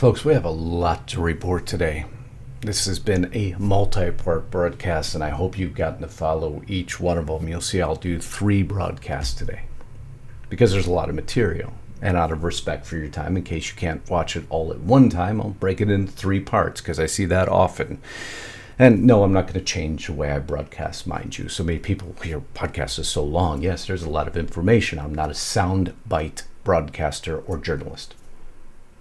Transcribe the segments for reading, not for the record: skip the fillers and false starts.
Folks, we have a lot to report today. This has been a multi-part broadcast, and I hope you've gotten to follow each one of them. You'll see I'll do 3 broadcasts today because there's a lot of material. And out of respect for your time, in case you can't watch it all at one time, I'll break it into 3 parts because I see that often. And no, I'm not going to change the way I broadcast, mind you. So many people hear podcasts is so long. Yes, there's a lot of information. I'm not a sound bite broadcaster or journalist.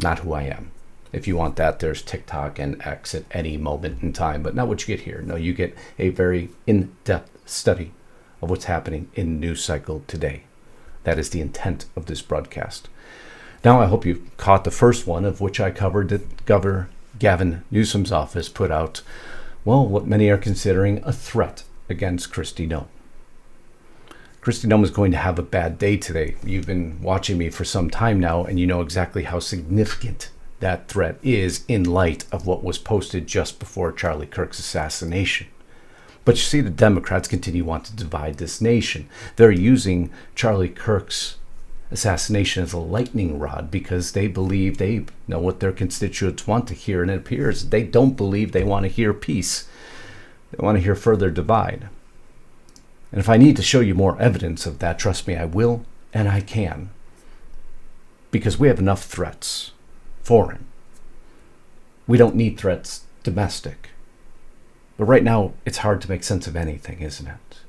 Not who I am. If you want that, there's TikTok and X at any moment in time, but not what you get here. No, you get a very in-depth study of what's happening in the news cycle today. That is the intent of this broadcast. Now, I hope you caught the first one, of which I covered that Governor Gavin Newsom's office put out, well, what many are considering a threat against Kristi Noem. Kristi Noem is going to have a bad day today. You've been watching me for some time now, and you know exactly how significant that threat is in light of what was posted just before Charlie Kirk's assassination. But you see, the Democrats continue to want to divide this nation. They're using Charlie Kirk's assassination as a lightning rod because they believe they know what their constituents want to hear, and it appears they don't believe they want to hear peace. They want to hear further divide. And if I need to show you more evidence of that, trust me, I will, and I can. Because we have enough threats. Foreign. We don't need threats domestic. But right now, it's hard to make sense of anything, isn't it?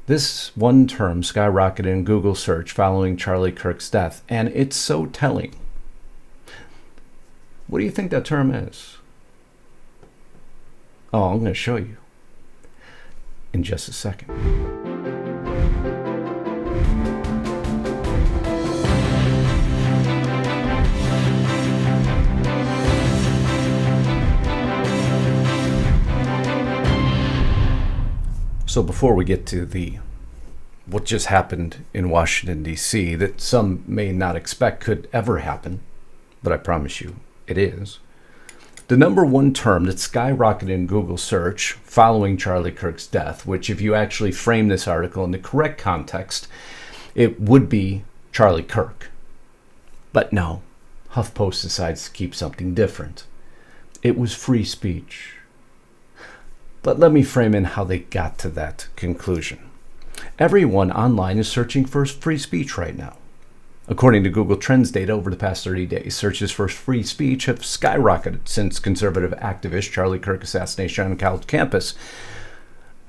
This one term skyrocketed in Google search following Charlie Kirk's death, and it's so telling. What do you think that term is? Oh, I'm going to show you in just a second. So before we get to what just happened in Washington, D.C., that some may not expect could ever happen, but I promise you it is, the number one term that skyrocketed in Google search following Charlie Kirk's death, which if you actually frame this article in the correct context, it would be Charlie Kirk. But no, HuffPost decides to keep something different. It was free speech. But let me frame in how they got to that conclusion. Everyone online is searching for free speech right now. According to Google Trends data over the past 30 days, searches for free speech have skyrocketed since conservative activist Charlie Kirk assassination on a college campus.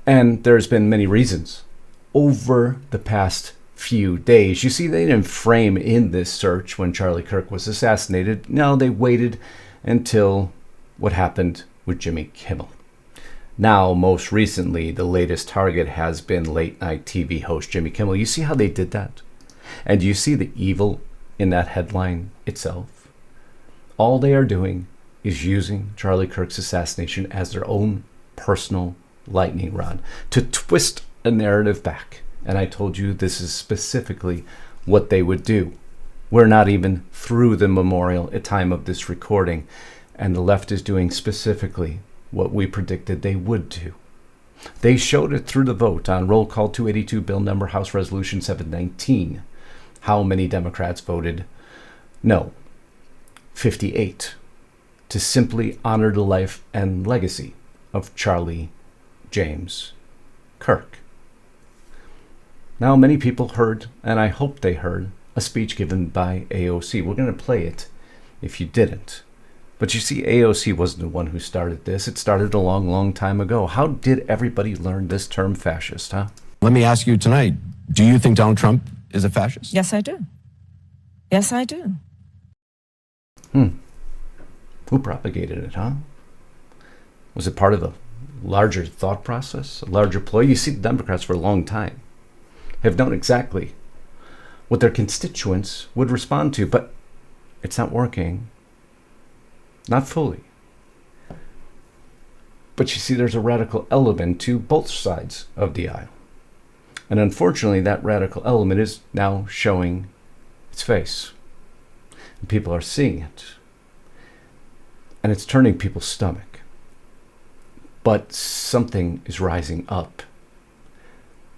And there's been many reasons. Over the past few days, you see, they didn't frame in this search when Charlie Kirk was assassinated. No, they waited until what happened with Jimmy Kimmel. Now, most recently, the latest target has been late-night TV host Jimmy Kimmel. You see how they did that? And do you see the evil in that headline itself? All they are doing is using Charlie Kirk's assassination as their own personal lightning rod to twist a narrative back. And I told you this is specifically what they would do. We're not even through the memorial at time of this recording, and the left is doing specifically what we predicted they would do. They showed it through the vote on Roll Call 282, Bill number House Resolution 719. How many Democrats voted no? 58. To simply honor the life and legacy of Charlie James Kirk. Now, many people heard, and I hope they heard, a speech given by AOC. We're going to play it if you didn't. But you see, AOC wasn't the one who started this. It started a long, long time ago. How did everybody learn this term fascist, huh? Let me ask you tonight, do you think Donald Trump is a fascist? Yes, I do. Yes, I do. Who propagated it, huh? Was it part of a larger thought process, a larger ploy? You see, the Democrats for a long time have known exactly what their constituents would respond to, but it's not working. Not fully. But you see, there's a radical element to both sides of the aisle. And unfortunately, that radical element is now showing its face. And people are seeing it. And it's turning people's stomach. But something is rising up.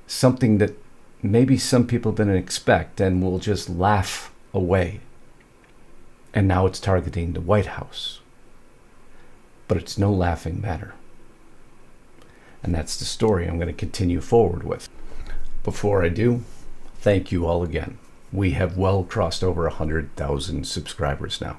Something that maybe some people didn't expect and will just laugh away. And now it's targeting the White House. But it's no laughing matter. And that's the story I'm going to continue forward with. Before I do, thank you all again. We have well crossed over 100,000 subscribers now.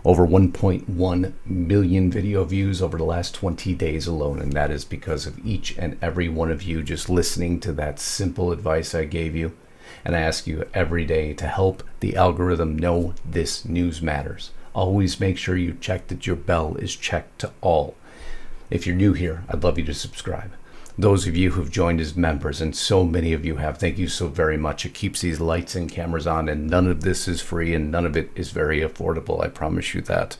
Over 1.1 million video views over the last 20 days alone. And that is because of each and every one of you just listening to that simple advice I gave you. And I ask you every day to help the algorithm know this news matters. Always make sure you check that your bell is checked to all. If you're new here, I'd love you to subscribe. Those of you who've joined as members, and so many of you have, thank you so very much. It keeps these lights and cameras on, and none of this is free, and none of it is very affordable. I promise you that.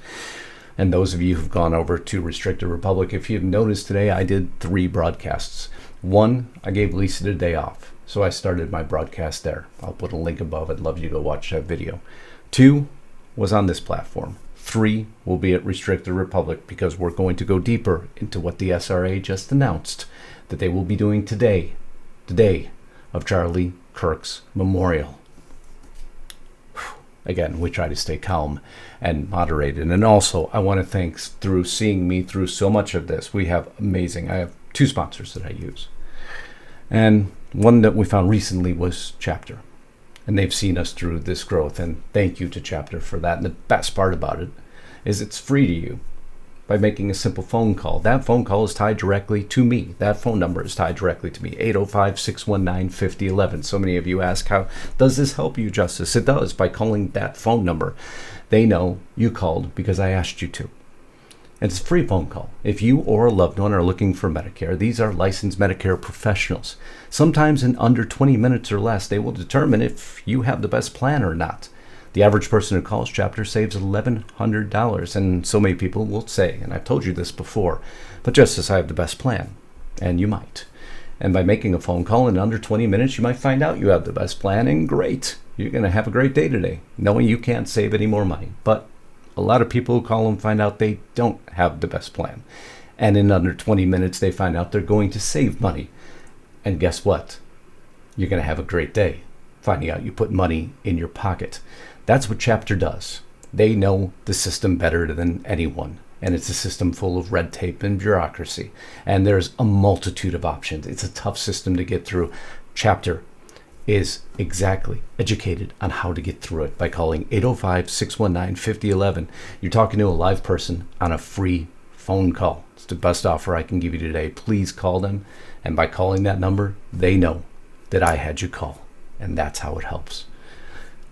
And those of you who've gone over to Restricted Republic, if you've noticed today, I did 3 broadcasts. 1, I gave Lisa the day off, so I started my broadcast there. I'll put a link above. I'd love you to watch that video. 2 was on this platform. 3 will be at Restricted Republic, because we're going to go deeper into what the SRA just announced that they will be doing today, the day of Charlie Kirk's memorial. Again, we try to stay calm and moderated. And also, I want to thank, through seeing me through so much of this, I have 2 sponsors that I use. And one that we found recently was Chapter. And they've seen us through this growth. And thank you to Chapter for that. And the best part about it is it's free to you by making a simple phone call. That phone call is tied directly to me. That phone number is tied directly to me, 805-619-5011. So many of you ask, how does this help you, Justice? It does. By calling that phone number, they know you called because I asked you to. And it's a free phone call. If you or a loved one are looking for Medicare, these are licensed Medicare professionals. Sometimes in under 20 minutes or less, they will determine if you have the best plan or not. The average person who calls Chapter saves $1,100. And so many people will say, and I've told you this before, but Justice, I have the best plan. And you might. And by making a phone call in under 20 minutes, you might find out you have the best plan, and great. You're going to have a great day today, knowing you can't save any more money. But a lot of people who call and find out they don't have the best plan. And in under 20 minutes, they find out they're going to save money. And guess what? You're going to have a great day, finding out you put money in your pocket. That's what Chapter does. They know the system better than anyone. And it's a system full of red tape and bureaucracy. And there's a multitude of options. It's a tough system to get through. Chapter is exactly educated on how to get through it by calling 805-619-5011. You're talking to a live person on a free phone call. It's the best offer I can give you today. Please call them. And by calling that number, they know that I had you call. And that's how it helps.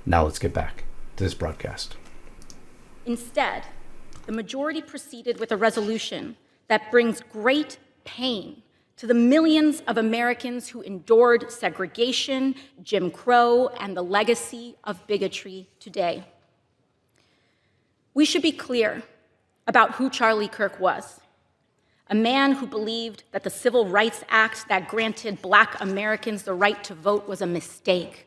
Now let's get back to this broadcast. Instead, the majority proceeded with a resolution that brings great pain to the millions of Americans who endured segregation, Jim Crow, and the legacy of bigotry today. We should be clear about who Charlie Kirk was. A man who believed that the Civil Rights Act that granted Black Americans the right to vote was a mistake,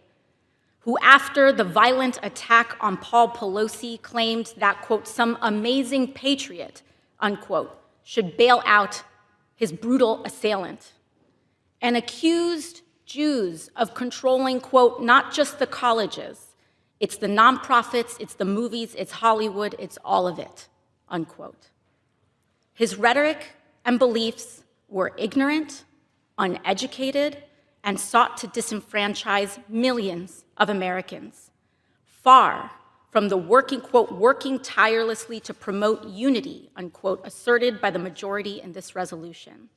who after the violent attack on Paul Pelosi claimed that, quote, some amazing patriot, unquote, should bail out his brutal assailant, and accused Jews of controlling, quote, not just the colleges, it's the nonprofits, it's the movies, it's Hollywood, it's all of it, unquote. His rhetoric and beliefs were ignorant, uneducated, and sought to disenfranchise millions of Americans, far from the working tirelessly to promote unity, unquote, asserted by the majority in this resolution.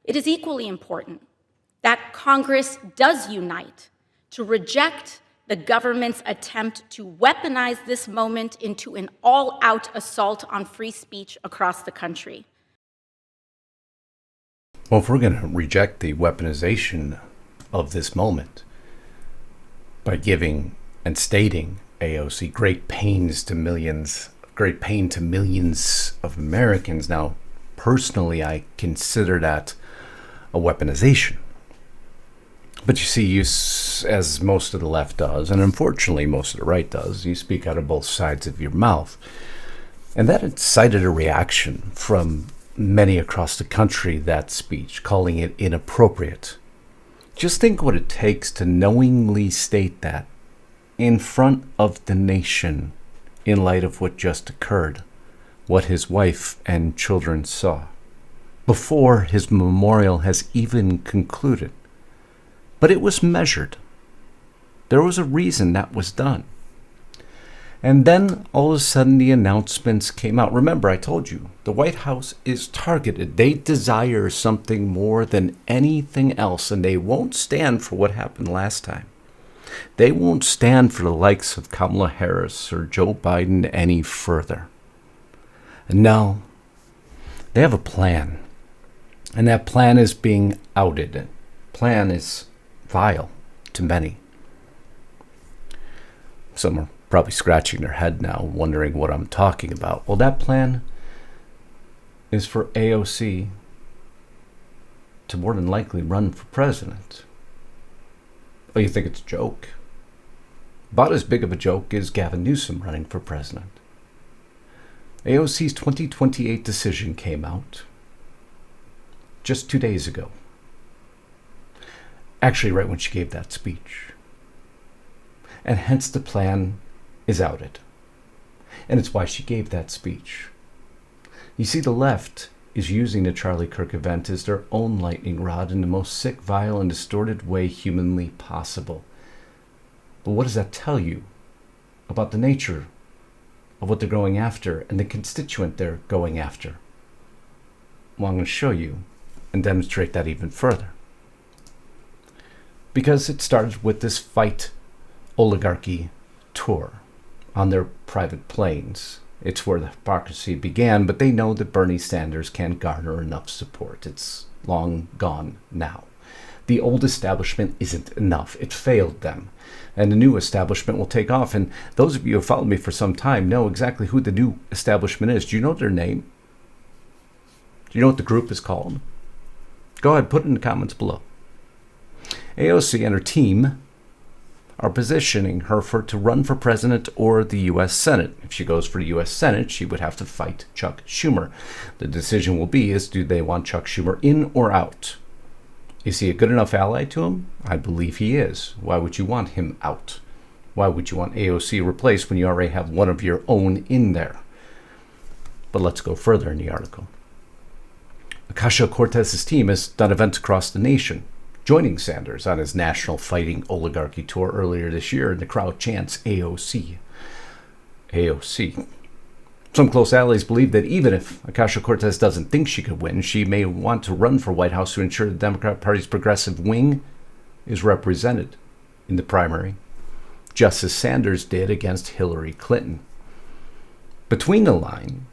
It is equally important that Congress does unite to reject the government's attempt to weaponize this moment into an all-out assault on free speech across the country. Well, if we're going to reject the weaponization of this moment by giving and stating AOC great pain to millions of Americans, now personally I consider that a weaponization. But you see, as most of the left does, and unfortunately most of the right does, you speak out of both sides of your mouth. And that incited a reaction from many across the country, that speech, calling it inappropriate. Just think what it takes to knowingly state that in front of the nation in light of what just occurred, what his wife and children saw, before his memorial has even concluded. But it was measured. There was a reason that was done. And then all of a sudden the announcements came out. Remember, I told you, the White House is targeted. They desire something more than anything else, and they won't stand for what happened last time. They won't stand for the likes of Kamala Harris or Joe Biden any further. No, they have a plan. And that plan is being outed. That plan is vile to many. Some are probably scratching their head now, wondering what I'm talking about. Well, that plan is for AOC to more than likely run for president. Oh, you think it's a joke? About as big of a joke as Gavin Newsom running for president. AOC's 2028 decision came out just 2 days ago. Actually, right when she gave that speech. And hence the plan is outed. And it's why she gave that speech. You see, the left is using the Charlie Kirk event as their own lightning rod in the most sick, vile, and distorted way humanly possible. But what does that tell you about the nature of what they're going after and the constituent they're going after? Well, I'm going to show you and demonstrate that even further. Because it started with this Fight Oligarchy tour on their private planes. It's where the hypocrisy began, but they know that Bernie Sanders can't garner enough support. It's long gone now. The old establishment isn't enough. It failed them. And the new establishment will take off. And those of you who have followed me for some time know exactly who the new establishment is. Do you know their name? Do you know what the group is called? Go ahead, put it in the comments below. AOC and her team are positioning her to run for president or the U.S. Senate. If she goes for the U.S. Senate, she would have to fight Chuck Schumer. The decision will be is, do they want Chuck Schumer in or out? Is he a good enough ally to him? I believe he is. Why would you want him out? Why would you want AOC replaced when you already have one of your own in there? But let's go further in the article. Ocasio-Cortez's team has done events across the nation, joining Sanders on his national fighting oligarchy tour earlier this year, and the crowd chants AOC. AOC. Some close allies believe that even if Ocasio-Cortez doesn't think she could win, she may want to run for White House to ensure the Democrat Party's progressive wing is represented in the primary, just as Sanders did against Hillary Clinton. Between the line,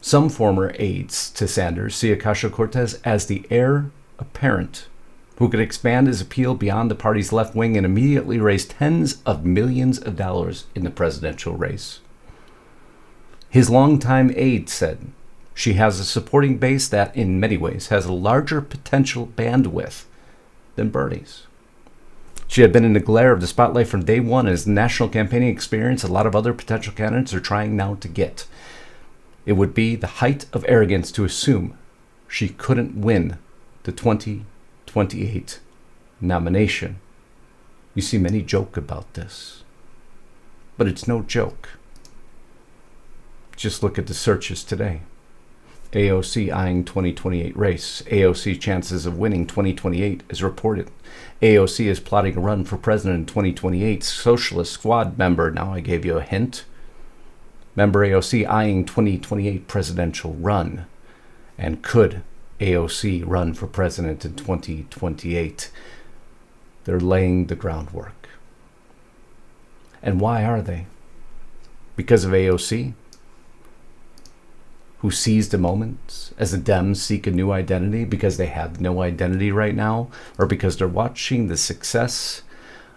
some former aides to Sanders see Ocasio-Cortez as the heir apparent who could expand his appeal beyond the party's left wing and immediately raise tens of millions of dollars in the presidential race. His longtime aide said she has a supporting base that, in many ways, has a larger potential bandwidth than Bernie's. She had been in the glare of the spotlight from day one as national campaigning experience a lot of other potential candidates are trying now to get. It would be the height of arrogance to assume she couldn't win the 2028 nomination. You see, many joke about this, but it's no joke. Just look at the searches today. AOC eyeing 2028 race. AOC chances of winning 2028 is reported. AOC is plotting a run for president in 2028. Socialist Squad member, now I gave you a hint. Member AOC eyeing 2028 presidential run. And could AOC run for president in 2028? They're laying the groundwork. And why are they? Because of AOC? Who seized a moment as the Dems seek a new identity because they have no identity right now, or because they're watching the success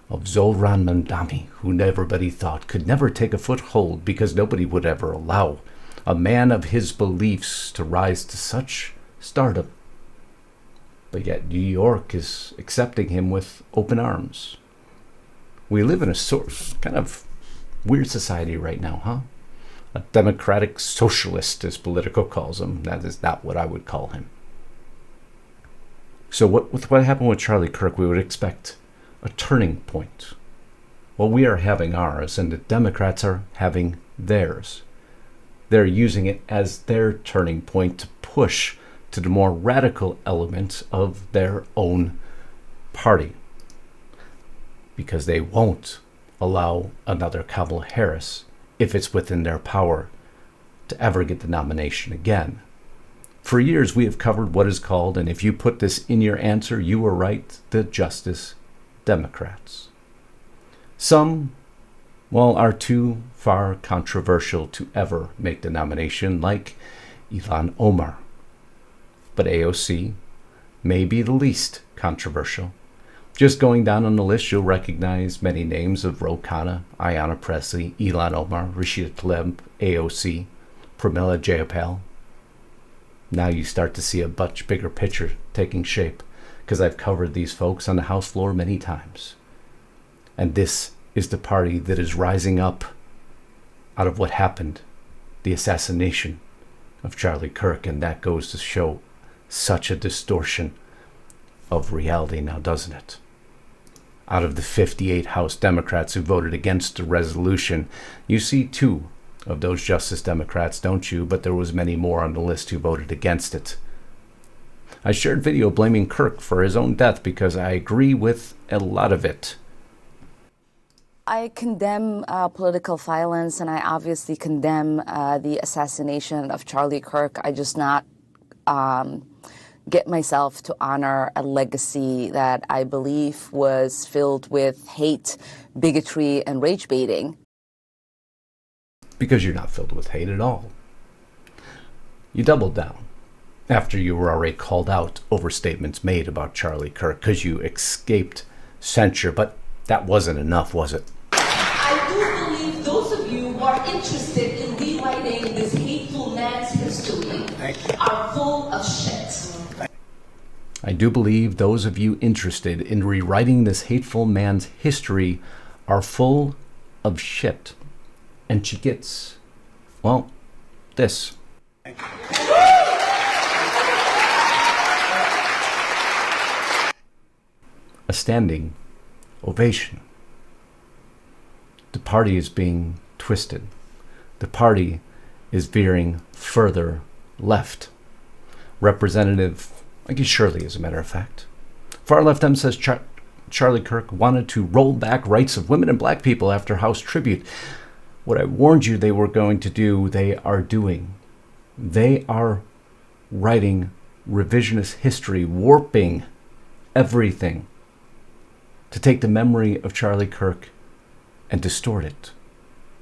of Zohran Mamdani, who everybody thought could never take a foothold because nobody would ever allow a man of his beliefs to rise to such stardom. But yet New York is accepting him with open arms. We live in a kind of weird society right now, huh? A democratic socialist, as Politico calls him. That is not what I would call him. So with what happened with Charlie Kirk, we would expect a turning point. Well, we are having ours, and the Democrats are having theirs. They're using it as their turning point to push to the more radical elements of their own party, because they won't allow another Kamala Harris, if it's within their power, to ever get the nomination again. For years, we have covered what is called, and if you put this in your answer, you were right, the Justice Democrats. Some, well, are too far controversial to ever make the nomination, like Ilhan Omar. But AOC may be the least controversial. Just going down on the list, you'll recognize many names of Ro Khanna, Ayanna Pressley, Ilhan Omar, Rashida Tlaib, AOC, Pramila Jayapal. Now you start to see a much bigger picture taking shape, because I've covered these folks on the House floor many times. And this is the party that is rising up out of what happened, the assassination of Charlie Kirk, and that goes to show such a distortion of reality now, doesn't it? Out of the 58 House Democrats who voted against the resolution, you see 2 of those Justice Democrats, don't you? But there was many more on the list who voted against it. I shared video blaming Kirk for his own death because I agree with a lot of it. I condemn political violence, and I obviously condemn the assassination of Charlie Kirk. I just not get myself to honor a legacy that I believe was filled with hate, bigotry, and rage baiting. Because you're not filled with hate at all. You doubled down after you were already called out over statements made about Charlie Kirk because you escaped censure, but that wasn't enough, was it? I do believe those of you who are interested in rewriting this hateful man's history are full of shit. I do believe those of you interested in rewriting this hateful man's history are full of shit. And she gets, well, this. A standing ovation. The party is being twisted. The party is veering further left. Representative, I guess Shirley, as a matter of fact. Far left M says Charlie Kirk wanted to roll back rights of women and black people after House tribute. What I warned you they were going to do, they are doing. They are writing revisionist history, warping everything to take the memory of Charlie Kirk and distort it,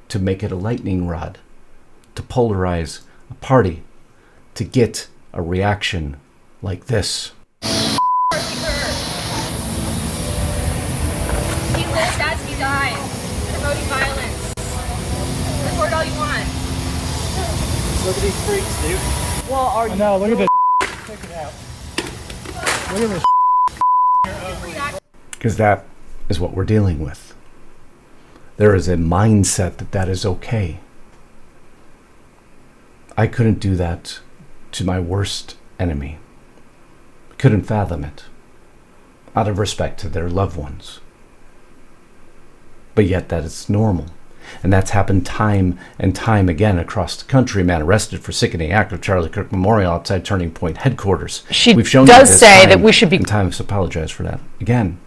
to make it a lightning rod, to polarize a party, to get a reaction like this. He lived as he died, promoting violence. Record all you want. Look at these freaks, dude. Well, are you? No, look at this. Check it out. Look at this. Because that is what we're dealing with. There is a mindset that that is okay. I couldn't do that to my worst enemy. Couldn't fathom it, out of respect to their loved ones. But yet that is normal. And that's happened time and time again across the country. Man arrested for sickening act of Charlie Kirk Memorial outside Turning Point headquarters. We've shown does say that we should be... And time has apologized for that again.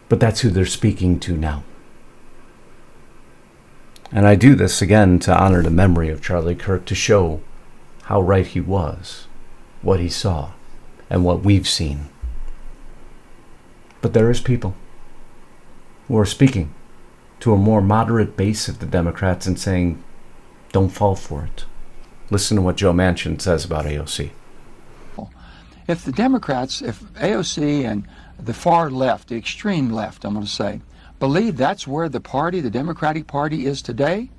But that's who they're speaking to now. And I do this again to honor the memory of Charlie Kirk, to show how right he was, what he saw, and what we've seen. But there is people who are speaking to a more moderate base of the Democrats and saying, don't fall for it. Listen to what Joe Manchin says about AOC. If the Democrats, if AOC and the far left, the extreme left, I'm going to say, believe that's where the party, the Democratic Party, is today,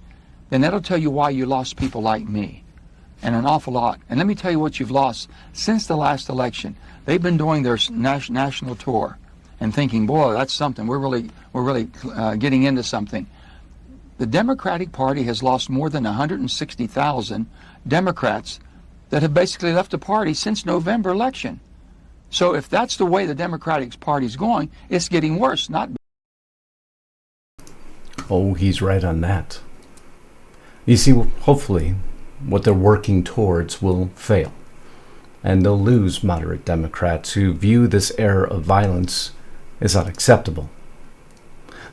then that'll tell you why you lost people like me, and an awful lot. And let me tell you what you've lost since the last election. They've been doing their national tour and thinking, boy, that's something. We're really getting into something. The Democratic Party has lost more than 160,000 Democrats that have basically left the party since November election. So if that's the way the Democratic Party is going, it's getting worse, not. Oh, he's right on that. You see, hopefully, what they're working towards will fail. And they'll lose moderate Democrats who view this era of violence as unacceptable.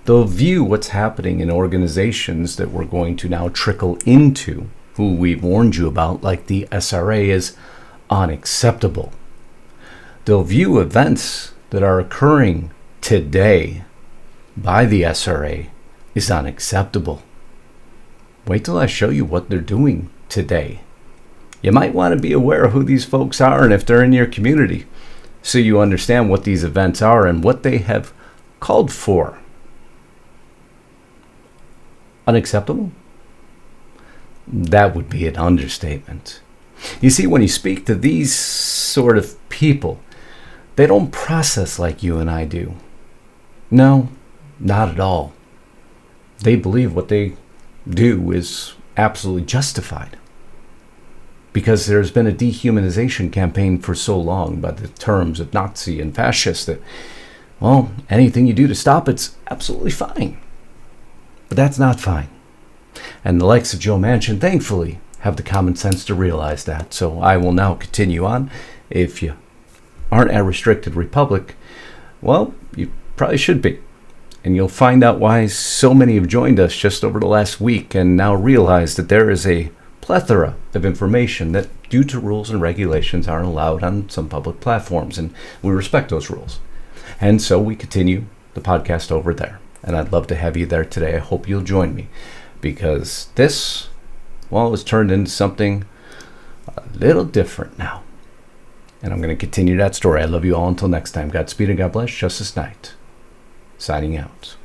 They'll view what's happening in organizations that we're going to now trickle into, who we've warned you about, like the SRA, as unacceptable. They'll view events that are occurring today by the SRA as unacceptable. Wait till I show you what they're doing today. You might want to be aware of who these folks are and if they're in your community, so you understand what these events are and what they have called for. Unacceptable? That would be an understatement. You see, when you speak to these sort of people, they don't process like you and I do. No, not at all. They believe what they do is absolutely justified, because there's been a dehumanization campaign for so long by the terms of Nazi and fascist that, well, anything you do to stop it's absolutely fine. But that's not fine. And the likes of Joe Manchin, thankfully, have the common sense to realize that. So I will now continue on. If you aren't a restricted republic, well, you probably should be. And you'll find out why so many have joined us just over the last week and now realize that there is a plethora of information that, due to rules and regulations, aren't allowed on some public platforms. And we respect those rules. And so we continue the podcast over there. And I'd love to have you there today. I hope you'll join me, because this, well, has turned into something a little different now. And I'm going to continue that story. I love you all until next time. Godspeed and God bless. Justice Knight, signing out.